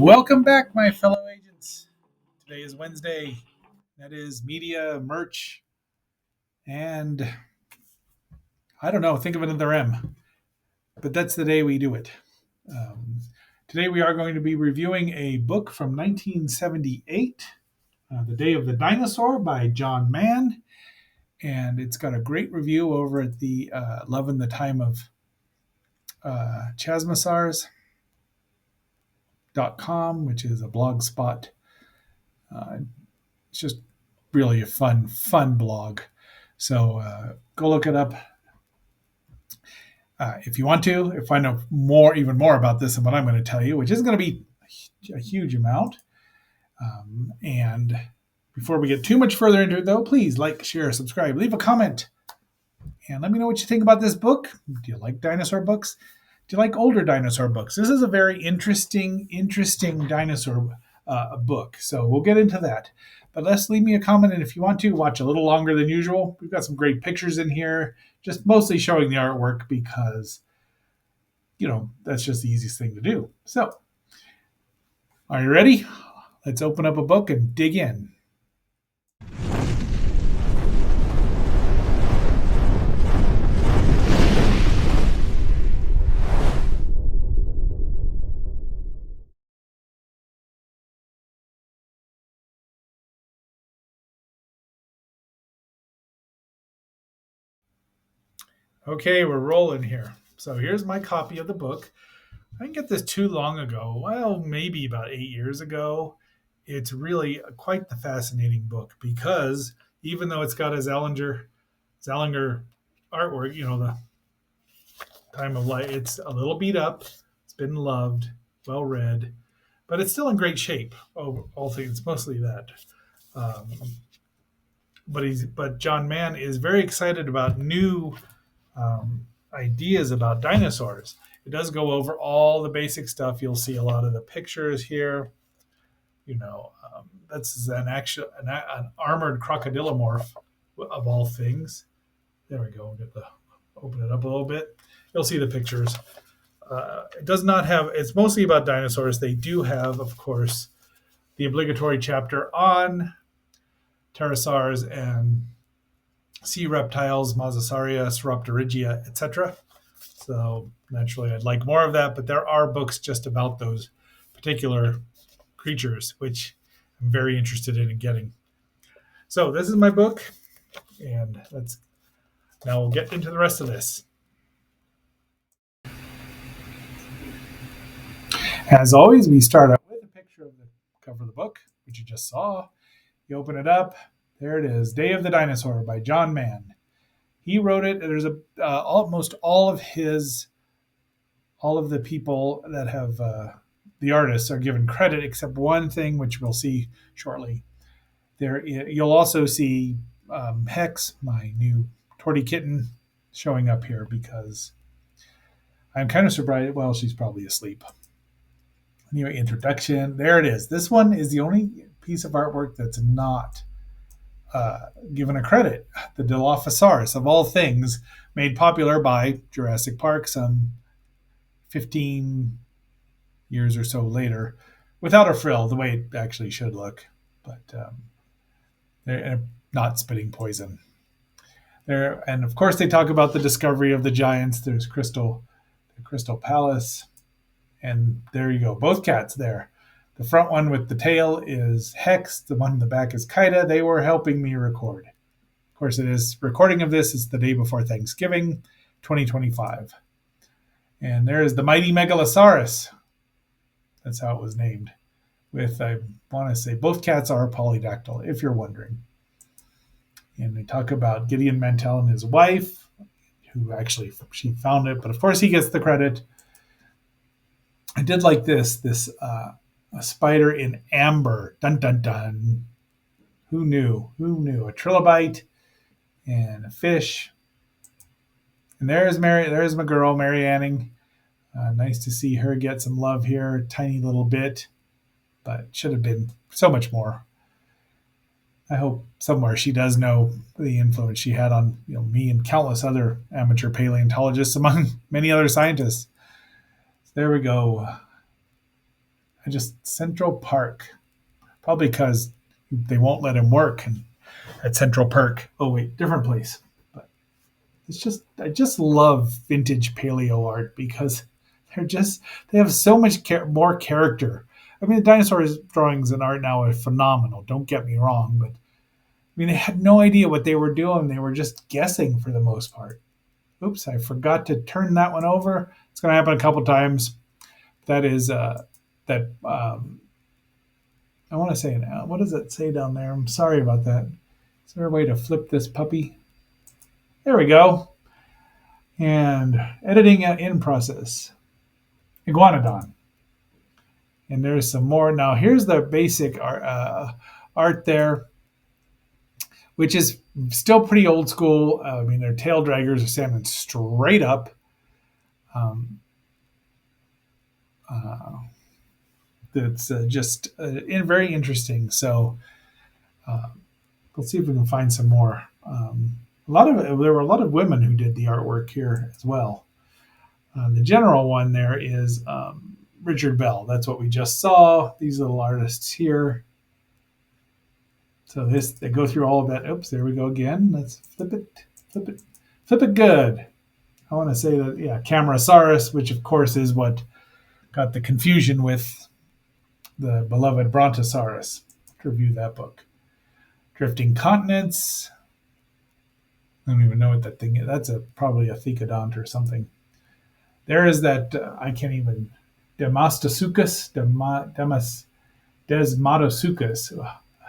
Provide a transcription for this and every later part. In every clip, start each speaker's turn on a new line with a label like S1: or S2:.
S1: Welcome back, my fellow agents. Today is Wednesday. That is media, merch, and I don't know, think of another M, but that's the day we do it. Um, Today we are going to be reviewing a book from 1978, The Day of the Dinosaur by John Mann, and it's got a great review over at the Love in the Time of Chasmasars.com, which is a blog spot. It's just really a fun blog. So go look it up if you want to. Find out even more about this than what I'm going to tell you, which isn't going to be a huge amount. And before we get too much further into it, though, please like, share, subscribe, leave a comment, and let me know what you think about this book. Do you like dinosaur books? Do you like older dinosaur books? This is a very interesting dinosaur book. So we'll get into that. But let's leave me a comment, and if you want to, watch a little longer than usual. We've got some great pictures in here, just mostly showing the artwork because, that's just the easiest thing to do. So, are you ready? Let's open up a book and dig in. Okay, we're rolling here. So here's my copy of the book. I didn't get this too long ago. Well, maybe about 8 years ago. It's really quite the fascinating book because even though it's got a Zallinger artwork, the time of life, it's a little beat up. It's been loved, well read, but it's still in great shape. Oh, all things, mostly that. Um, but John Mann is very excited about new ideas about dinosaurs. It does go over all the basic stuff. You'll see a lot of the pictures here. That's an armored crocodilomorph of all things. There we go. Open it up a little bit. You'll see the pictures. It does not have. It's mostly about dinosaurs. They do have, of course, the obligatory chapter on pterosaurs and sea reptiles, Mosasauria, Sauropterygia, etc. So naturally, I'd like more of that, but there are books just about those particular creatures, which I'm very interested in getting. So this is my book, and now we'll get into the rest of this. As always, we start out with a picture of the cover of the book, which you just saw. You open it up. There it is, Day of the Dinosaur by John Mann. He wrote it. There's almost all of the people that have the artists are given credit, except one thing, which we'll see shortly. There, you'll also see Hex, my new tortie kitten, showing up here because I'm kind of surprised. Well, she's probably asleep. Anyway, introduction. There it is. This one is the only piece of artwork that's not given a credit. The Dilophosaurus, of all things, made popular by Jurassic Park some 15 years or so later, without a frill, the way it actually should look, but they're not spitting poison. And of course, they talk about the discovery of the giants. There's the Crystal Palace, and there you go, both cats there. The front one with the tail is Hex. The one in the back is Kaida. They were helping me record. Of course, it is recording of this. It's the day before Thanksgiving, 2025. And there is the mighty Megalosaurus. That's how it was named. I want to say, both cats are polydactyl, if you're wondering. And they talk about Gideon Mantell and his wife, who actually, she found it. But of course, he gets the credit. I did like this a spider in amber. Dun, dun, dun. Who knew? A trilobite and a fish. And there's my girl, Mary Anning. Nice to see her get some love here, a tiny little bit, but should have been so much more. I hope somewhere she does know the influence she had on me and countless other amateur paleontologists, among many other scientists. There we go. just Central Park. Probably because they won't let him work at Central Park. Oh wait, different place. But it's just I just love vintage paleo art because they have so much more character. I mean, the dinosaurs drawings and art now are phenomenal. Don't get me wrong, but I mean, they had no idea what they were doing. They were just guessing for the most part. Oops, I forgot to turn that one over. It's going to happen a couple times. That is that. I want to say it now. What does it say down there? I'm sorry about that. Is there a way to flip this puppy? There we go. And editing in process. Iguanodon. And there's some more. Now here's the basic art there, which is still pretty old school. I mean, their tail draggers are standing straight up. Um, uh, that's just very interesting. So uh, let's see if we can find some more. There were a lot of women who did the artwork here as well. The general one there is Richard Bell. That's what we just saw. These little artists here. So they go through all of that. Oops, there we go again. Let's flip it good. I want to say that, yeah, Camarasaurus, which of course is what got the confusion with the beloved Brontosaurus. Let's review that book. Drifting Continents. I don't even know what that thing is. That's probably a thecodont or something. There is that, I can't even, Desmatosuchus,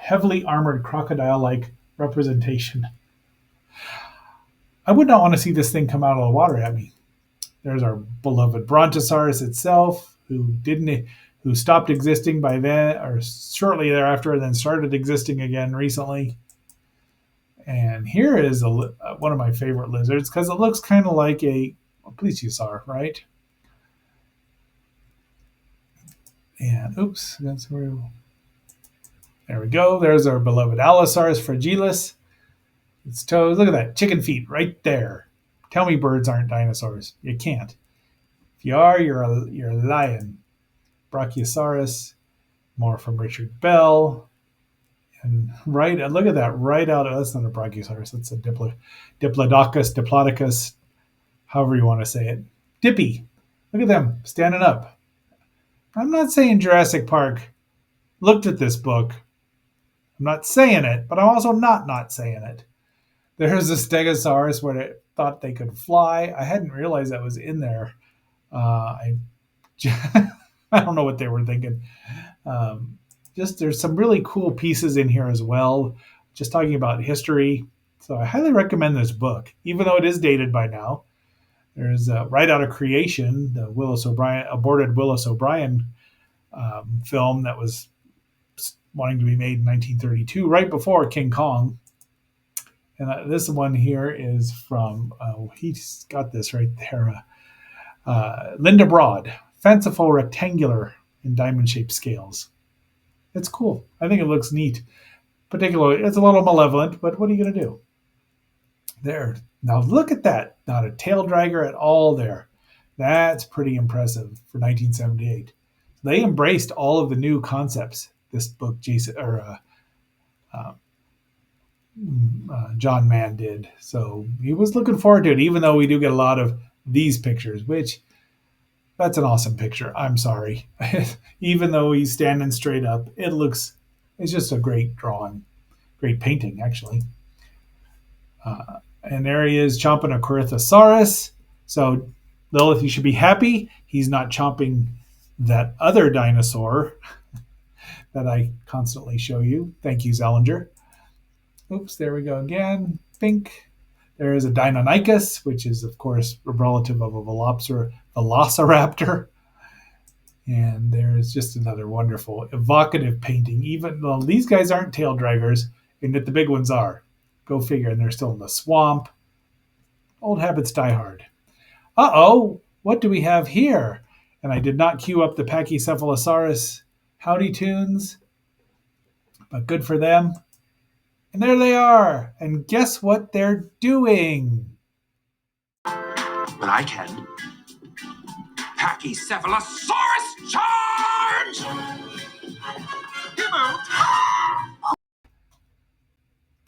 S1: heavily armored crocodile-like representation. I would not want to see this thing come out of the water at me. There's our beloved Brontosaurus itself, who stopped existing by then, or shortly thereafter, and then started existing again recently. And here is one of my favorite lizards because it looks kind of like a plesiosaur, right? And oops, that's where. There we go. There's our beloved Allosaurus fragilis. Its toes. Look at that. Chicken feet right there. Tell me birds aren't dinosaurs. You can't. If you are, you're a lion. Brachiosaurus. More from Richard Bell. And look at that. Right out of, that's not a Brachiosaurus. That's a Diplodocus, however you want to say it. Dippy. Look at them standing up. I'm not saying Jurassic Park looked at this book. I'm not saying it, but I'm also not saying it. There's a Stegosaurus where they thought they could fly. I hadn't realized that was in there. I don't know what they were thinking. Just there's some really cool pieces in here as well. Just talking about history. So I highly recommend this book, even though it is dated by now. There's Right Out of Creation, the aborted Willis O'Brien film that was wanting to be made in 1932, right before King Kong. And this one here is from, he's got this right there, Linda Broad, Fanciful Rectangular and Diamond-Shaped Scales. It's cool. I think it looks neat. Particularly, it's a little malevolent, but what are you going to do? There. Now look at that. Not a tail dragger at all there. That's pretty impressive for 1978. They embraced all of the new concepts. This book, John Mann did. So he was looking forward to it, even though we do get a lot of these pictures, which that's an awesome picture. I'm sorry. Even though he's standing straight up, it's just a great drawing, great painting, actually. And there he is chomping a Corythosaurus. So Lilith, you should be happy. He's not chomping that other dinosaur that I constantly show you. Thank you, Zellinger. Oops, there we go again. Pink. There is a Deinonychus, which is, of course, a relative of a velociraptor. And there's just another wonderful, evocative painting. Even though these guys aren't tail draggers, and that the big ones are. Go figure, and they're still in the swamp. Old habits die hard. Uh-oh, what do we have here? And I did not queue up the Pachycephalosaurus Howdy Tunes, but good for them. And there they are. And guess what they're doing?
S2: But I can. Pachycephalosaurus charge!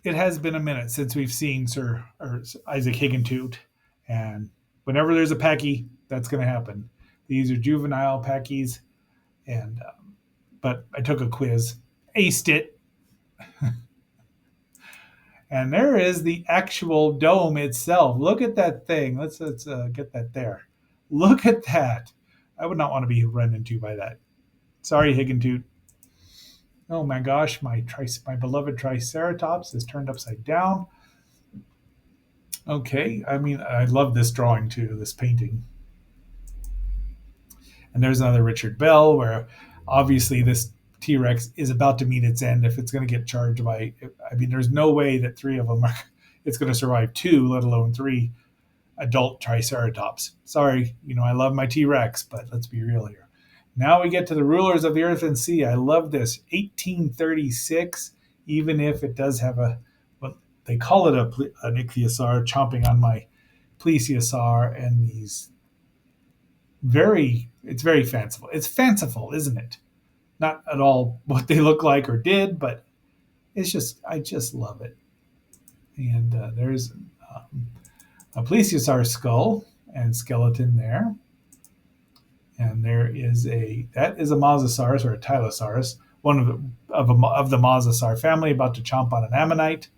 S1: It has been a minute since we've seen Sir or Isaac Higgintooth, and whenever there's a Packy, that's going to happen. These are juvenile Packies, and but I took a quiz, aced it, and there is the actual dome itself. Look at that thing. Let's get that there. Look at that. I would not want to be run into by that. Sorry, Higgintooth. Oh my gosh, my beloved Triceratops is turned upside down. Okay, I mean, I love this drawing too, this painting. And there's another Richard Bell, where obviously this T Rex is about to meet its end if it's going to get charged by. I mean, there's no way that three of them are. It's going to survive two, let alone three adult Triceratops. Sorry, I love my T Rex, but let's be real here. Now we get to the rulers of the earth and sea. I love this 1836, even if it does have well, they call it an ichthyosaur chomping on my plesiosaur, and these it's very fanciful. It's fanciful, isn't it? Not at all what they look like or did, but I just love it. And there's a plesiosaur skull and skeleton there. And that is a mosasaurus or a tylosaurus, one of the mosasaur family, about to chomp on an ammonite.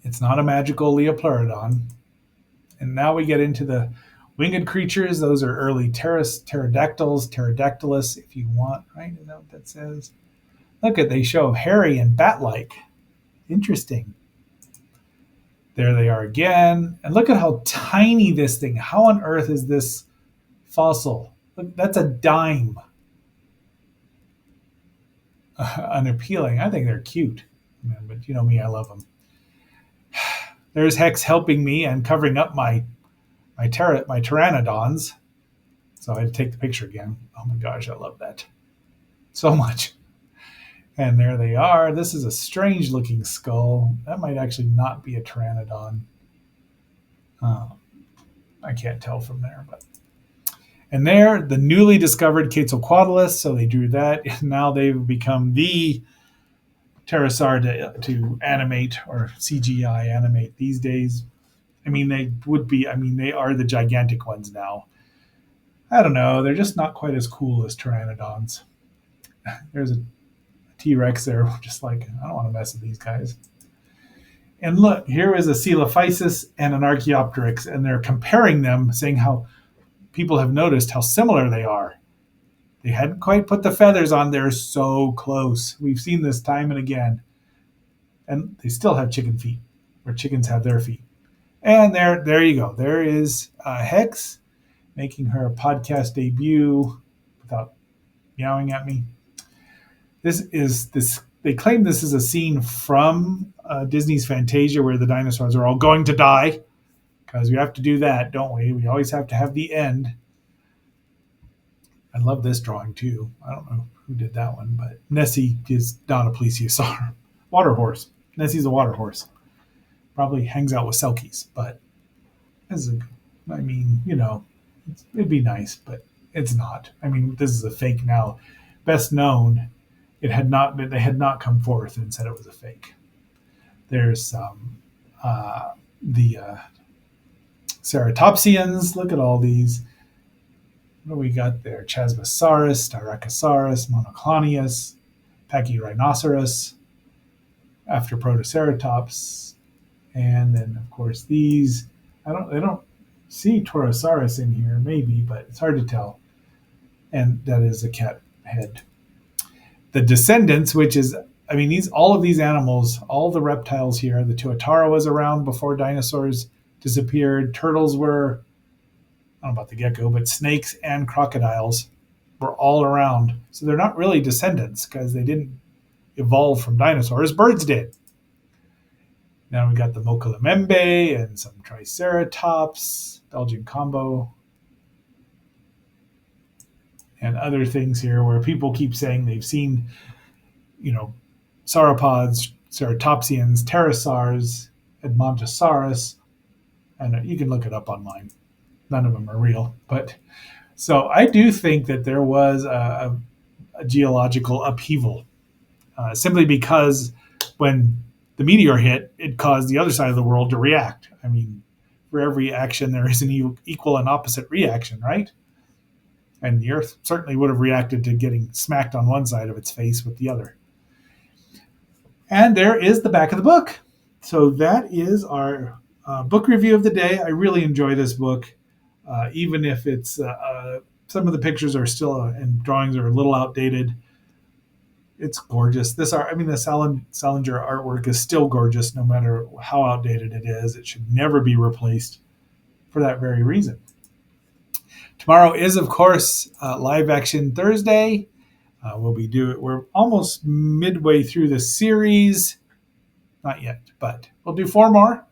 S1: It's not a magical Leopleurodon. And now we get into the winged creatures. Those are early pterodactyls, pterodactylus, if you want, right? Is that what that says? They show hairy and bat-like. Interesting. There they are again. And look at how tiny this thing. How on earth is this fossil? Look, that's a dime. Unappealing. I think they're cute. But you know me, I love them. There's Hex helping me and covering up my pteranodons. So I had to take the picture again. Oh my gosh, I love that so much. And there they are. This is a strange looking skull. That might actually not be a pteranodon. I can't tell from there, but. And there, the newly discovered Quetzalcoatlus. So they drew that. And now they've become the pterosaur to animate or CGI animate these days. I mean, they are the gigantic ones now. I don't know. They're just not quite as cool as pteranodons. There's a T-Rex there, just like, I don't want to mess with these guys. And look, here is a Coelophysis and an Archaeopteryx, and they're comparing them, saying how people have noticed how similar they are. They hadn't quite put the feathers on. They're so close. We've seen this time and again. And they still have chicken feet, or chickens have their feet. And there you go. There is Hex making her podcast debut without meowing at me. They claim this is a scene from Disney's Fantasia where the dinosaurs are all going to die, because we have to do that, don't we? We always have to have the end. I love this drawing too. I don't know who did that one, but Nessie is not a plesiosaur. Water horse. Nessie's a water horse. Probably hangs out with Selkies, but it'd be nice, but it's not. I mean, this is a fake now. Best known, they had not come forth and said it was a fake. There's the ceratopsians. Look at all these. What do we got there? Chasmosaurus, Styracosaurus, Monoclonius, Pachyrhinoceros, after Protoceratops, and then of course these. I don't see Torosaurus in here, maybe, but it's hard to tell. And that is a cat head. The descendants, which is, all of these animals, all the reptiles here. The Tuatara was around before dinosaurs disappeared. Turtles were, I don't know about the gecko, but snakes and crocodiles were all around. So they're not really descendants because they didn't evolve from dinosaurs. Birds did. Now we got the Mokalemembe and some Triceratops, Belgian combo, and other things here where people keep saying they've seen, sauropods, ceratopsians, pterosaurs, Edmontosaurus, and you can look it up online. None of them are real, but So I do think that there was a geological upheaval, simply because when the meteor hit, it caused the other side of the world to react. I mean, for every action, there is an equal and opposite reaction, right? And the Earth certainly would have reacted to getting smacked on one side of its face with the other. And there is the back of the book. So that is our book review of the day. I really enjoy this book, even if it's some of the pictures are still and drawings are a little outdated. It's gorgeous. This art, I mean, the Salinger artwork is still gorgeous, no matter how outdated it is. It should never be replaced for that very reason. Tomorrow is, of course, Live Action Thursday. We're almost midway through the series. Not yet, but we'll do 4 more.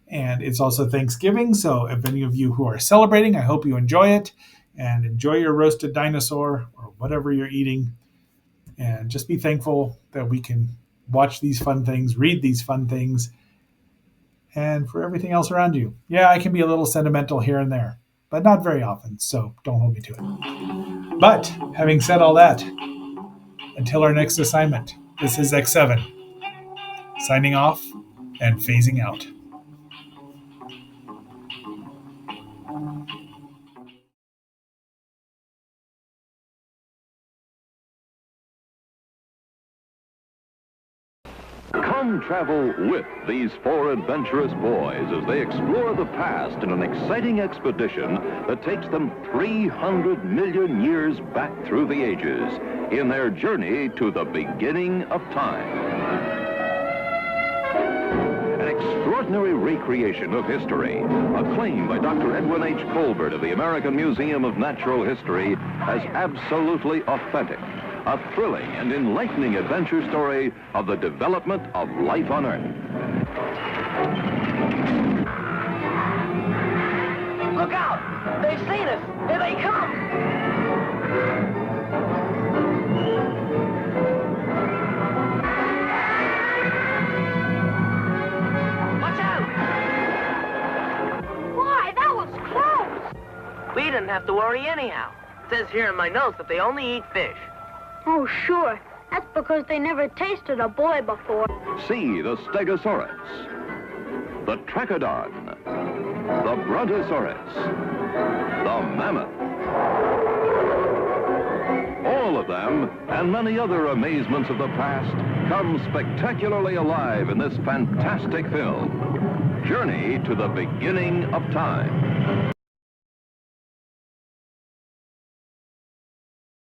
S1: And it's also Thanksgiving, so if any of you who are celebrating, I hope you enjoy it and enjoy your roasted dinosaur or whatever you're eating. And just be thankful that we can watch these fun things, read these fun things, and for everything else around you. Yeah, I can be a little sentimental here and there, but not very often, so don't hold me to it. But having said all that, until our next assignment, this is X7, signing off and phasing out.
S2: Come travel with these 4 adventurous boys as they explore the past in an exciting expedition that takes them 300 million years back through the ages in their journey to the beginning of time. An extraordinary recreation of history, acclaimed by Dr. Edwin H. Colbert of the American Museum of Natural History as absolutely authentic. A thrilling and enlightening adventure story of the development of life on Earth.
S3: Look out! They've seen us! Here they come! Watch out!
S4: Why, that was close!
S3: We didn't have to worry anyhow. It says here in my notes that they only eat fish.
S4: Oh, sure. That's because they never tasted a boy before.
S2: See the Stegosaurus, the Trachodon, the Brontosaurus, the Mammoth. All of them, and many other amazements of the past, come spectacularly alive in this fantastic film, Journey to the Beginning of Time.